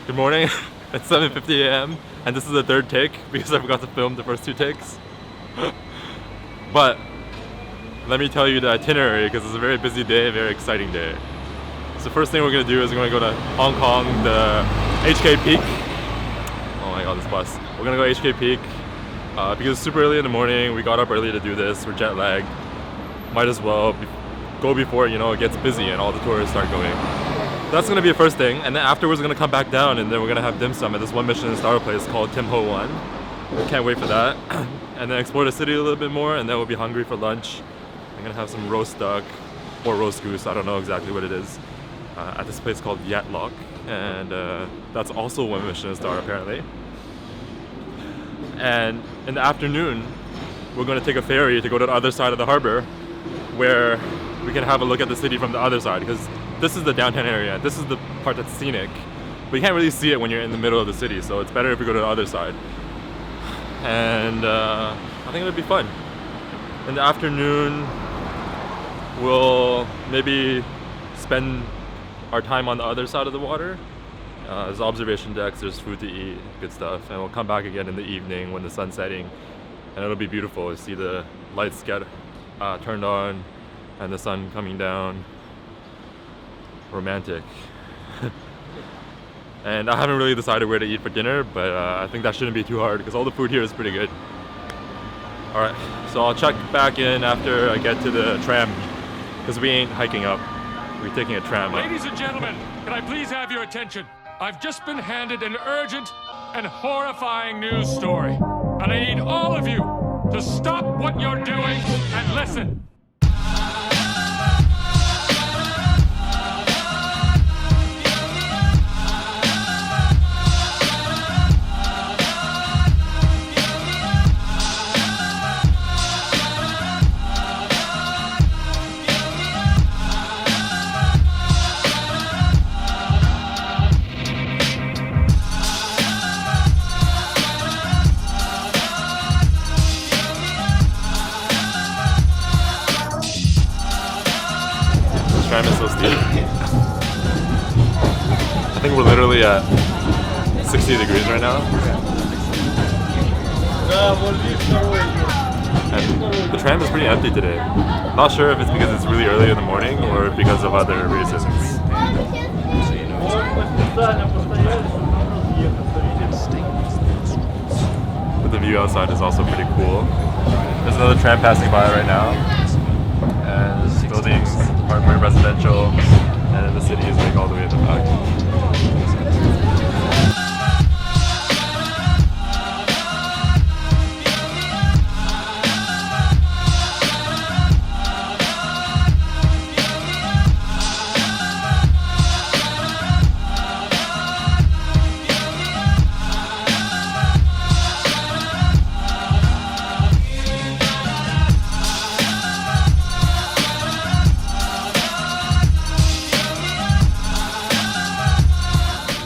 Good morning. It's 7:50 a.m. and this is the third take because I forgot to film the first two takes. But let me tell you the itinerary because it's a very busy day, a very exciting day. So first thing we're gonna do is we're gonna go to Hong Kong, the HK Peak. Oh my god, this bus. We're gonna go HK Peak because it's super early in the morning. We got up early to do this. We're jet lagged. Might as well go before it gets busy and all the tourists start going. That's gonna be the first thing, and then afterwards we're gonna come back down and then we're gonna have dim sum at this one Michelin star place called Tim Ho Wan. Can't wait for that. And then explore the city a little bit more, and then we'll be hungry for lunch. I'm gonna have some roast duck or roast goose, I don't know exactly what it is, at this place called Yat Lok, and that's also one Michelin star apparently. And in the afternoon we're gonna take a ferry to go to the other side of the harbor where we can have a look at the city from the other side, because this is the downtown area, this is the part that's scenic, but you can't really see it when you're in the middle of the city, so it's better if we go to the other side. And I think it'll be fun. In the afternoon we'll maybe spend our time on the other side of the water. There's observation decks, there's food to eat, good stuff, and we'll come back again in the evening when the sun's setting, and it'll be beautiful to see the lights get turned on and the sun coming down. Romantic. And I haven't really decided where to eat for dinner, but I think that shouldn't be too hard because all the food here is pretty good. Alright, so I'll check back in after I get to the tram, because we ain't hiking up, we're taking a tram up. Ladies and gentlemen, can I please have your attention? I've just been handed an urgent and horrifying news story, and I need all of you to stop what you're doing and listen. Tram is so steep. I think we're literally at 60 degrees right now. And the tram is pretty empty today. Not sure if it's because it's really early in the morning or because of other reasons. But the view outside is also pretty cool. There's another tram passing by right now. And this building's part very residential, and then the city is like all the way at the back.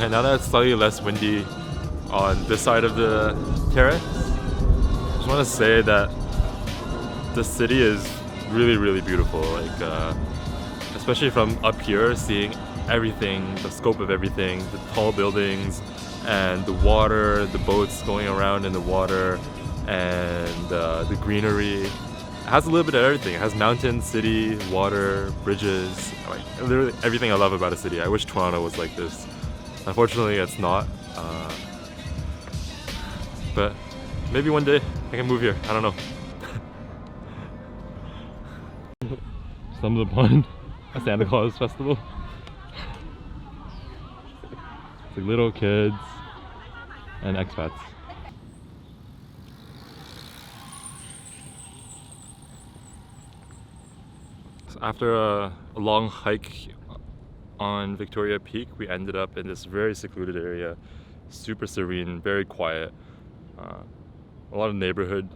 And now that it's slightly less windy on this side of the terrace, I just want to say that the city is really, really beautiful. Like, especially from up here, seeing everything, the scope of everything, the tall buildings, and the water, the boats going around in the water, and the greenery. It has a little bit of everything. It has mountains, city, water, bridges, like literally everything I love about a city. I wish Toronto was like this. Unfortunately, it's not, but maybe one day I can move here, I don't know. Stumbled upon a Santa Claus festival. It's like little kids and expats. So after a long hike on Victoria Peak, we ended up in this very secluded area, super serene, very quiet. A lot of neighborhood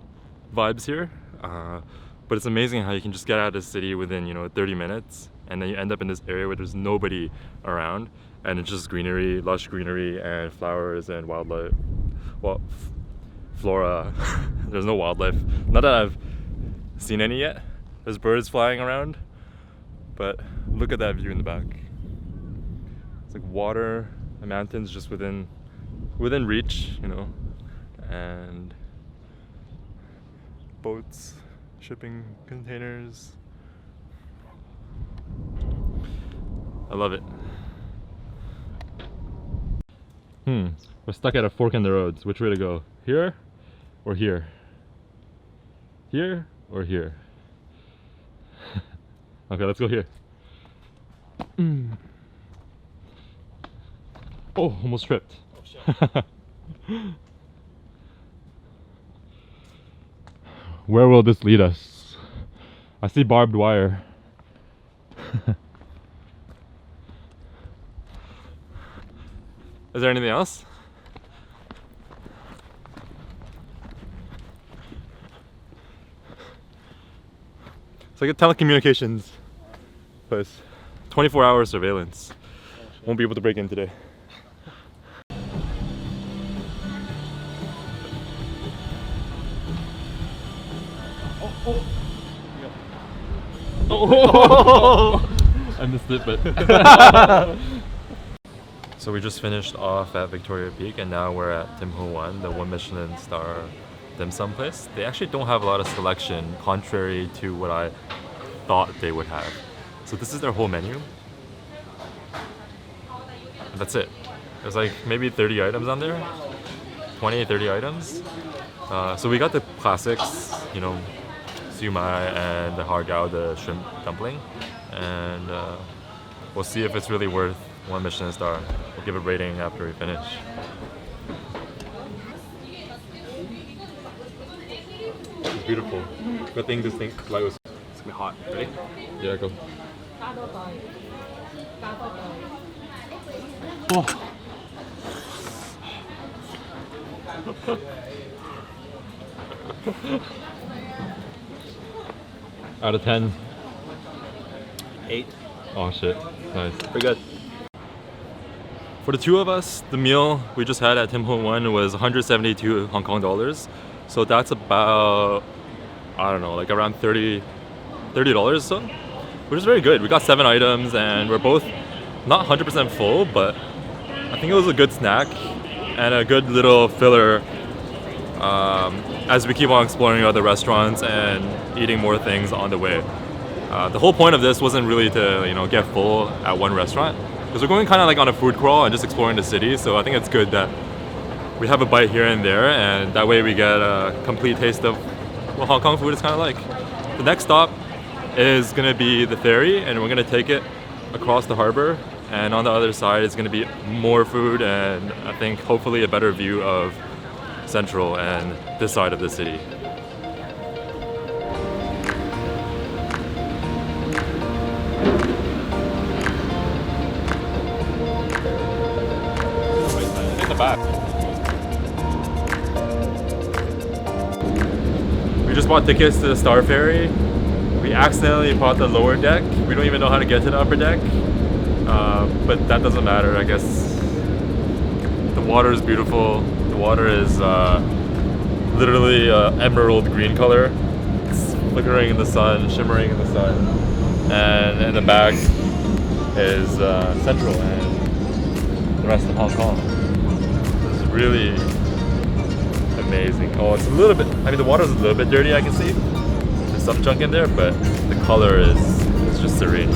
vibes here, but it's amazing how you can just get out of the city within 30 minutes, and then you end up in this area where there's nobody around, and it's just greenery, lush greenery, and flowers and wildlife. Well, flora. There's no wildlife. Not that I've seen any yet. There's birds flying around, but look at that view in the back. like water and mountains just within reach, you know, and boats, shipping containers. I love it. We're stuck at a fork in the roads. Which way to go? Here or here? Here or here? Okay, let's go here. Oh, almost tripped. Oh, where will this lead us? I see barbed wire. Is there anything else? It's like a telecommunications place. 24-hour surveillance. Won't be able to break in today. Oh. I missed it, but so we just finished off at Victoria Peak, and now we're at Tim Ho Wan, the 1 Michelin star dim sum place. They actually don't have a lot of selection, contrary to what I thought they would have. So this is their whole menu. And that's it. There's like maybe 30 items on there, 20, 30 items. So we got the classics, you know, siu mai and the har gao, the shrimp dumpling, and we'll see if it's really worth 1 Michelin star. We'll give a rating after we finish. It's beautiful. Good thing this light was. It's gonna be hot. Ready? Yeah, go. Oh. Out of 10. 8. Oh shit. Nice. Pretty good. For the two of us, the meal we just had at Tim Ho Wan was 172 Hong Kong dollars. So that's about, I don't know, like around $30 or so, which is very good. We got 7 items and we're both not 100% full, but I think it was a good snack and a good little filler as we keep on exploring other restaurants and eating more things on the way. The whole point of this wasn't really to, you know, get full at one restaurant, because we're going kind of like on a food crawl and just exploring the city. So I think it's good that we have a bite here and there, and that way we get a complete taste of what Hong Kong food is kind of like. The next stop is going to be the ferry, and we're going to take it across the harbor, and on the other side is going to be more food and I think hopefully a better view of Central and this side of the city. Back. We just bought tickets to the Star Ferry. We accidentally bought the lower deck. We don't even know how to get to the upper deck, but that doesn't matter. I guess the water is beautiful. The water is literally emerald green color. It's flickering in the sun, shimmering in the sun, and in the back is Central and the rest of Hong Kong. Really amazing. Oh, it's a little bit, I mean the water is a little bit dirty, I can see. There's some junk in there, but the color is just serene.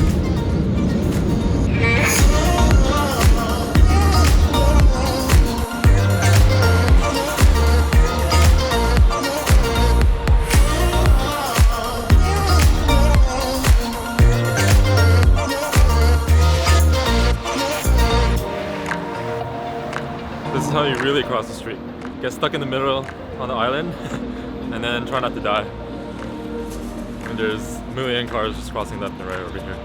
This is how you really cross the street. Get stuck in the middle on the island and then try not to die. And there's a million cars just crossing left and right over here.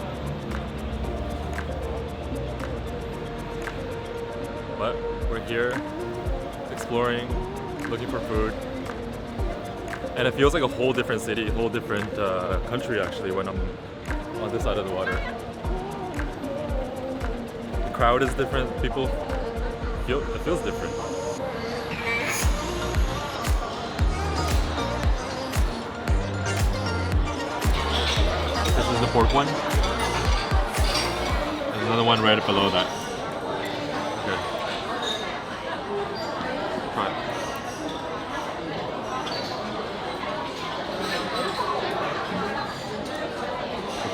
But we're here exploring, looking for food. And it feels like a whole different city, a whole different country actually when I'm on this side of the water. The crowd is different, people it feels different. This is the pork one. There's another one right below that.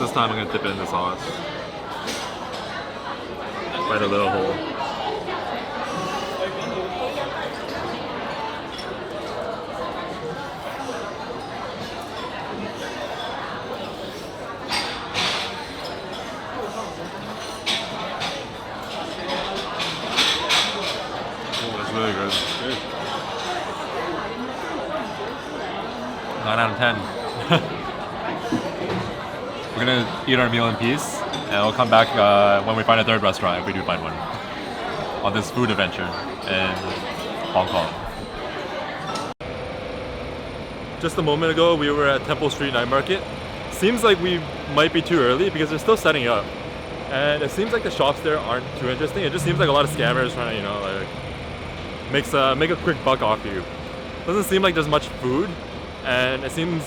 this time I'm gonna dip it in the sauce. Bite a little hole. Oh, that's really good. Good. 9 out of 10. We're gonna eat our meal in peace, and we'll come back when we find a third restaurant, if we do find one, on this food adventure in Hong Kong. Just a moment ago, we were at Temple Street Night Market. Seems like we might be too early because they're still setting up. And it seems like the shops there aren't too interesting. It just seems like a lot of scammers trying to, you know, like make a quick buck off you. Doesn't seem like there's much food, and it seems,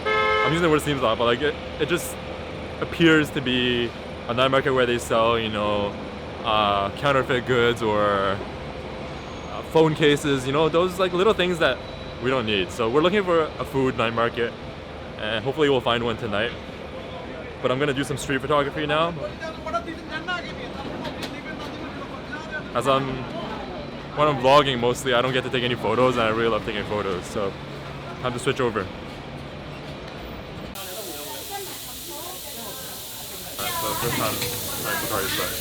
I'm using the word seems a lot, but like it just appears to be a night market where they sell, you know, counterfeit goods or phone cases, you know, those like little things that we don't need. So we're looking for a food night market, and hopefully we'll find one tonight. But I'm gonna do some street photography now. When I'm vlogging mostly, I don't get to take any photos, and I really love taking photos. So time to switch over. Alright, so first time night photography start.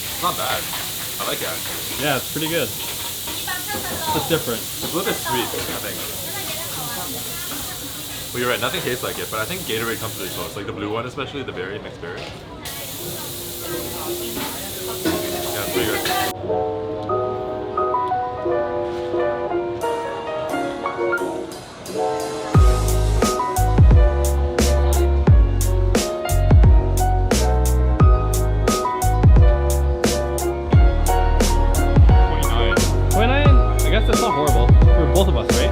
It's not bad. I like it actually. Yeah, it's pretty good. It's different. It's a little bit sweet, I think. Well, you're right, nothing tastes like it, but I think Gatorade comes really close. Like the blue one, especially the berry, mixed berry. Yeah, it's pretty good. I guess that's not horrible for both of us, right?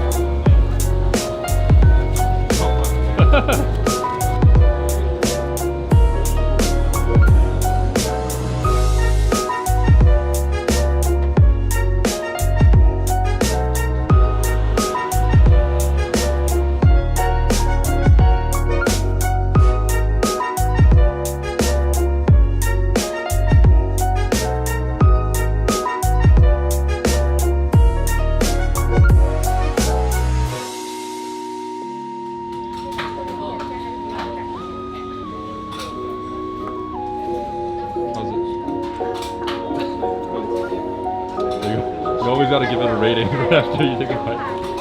You always gotta give it a rating right after you take a bite.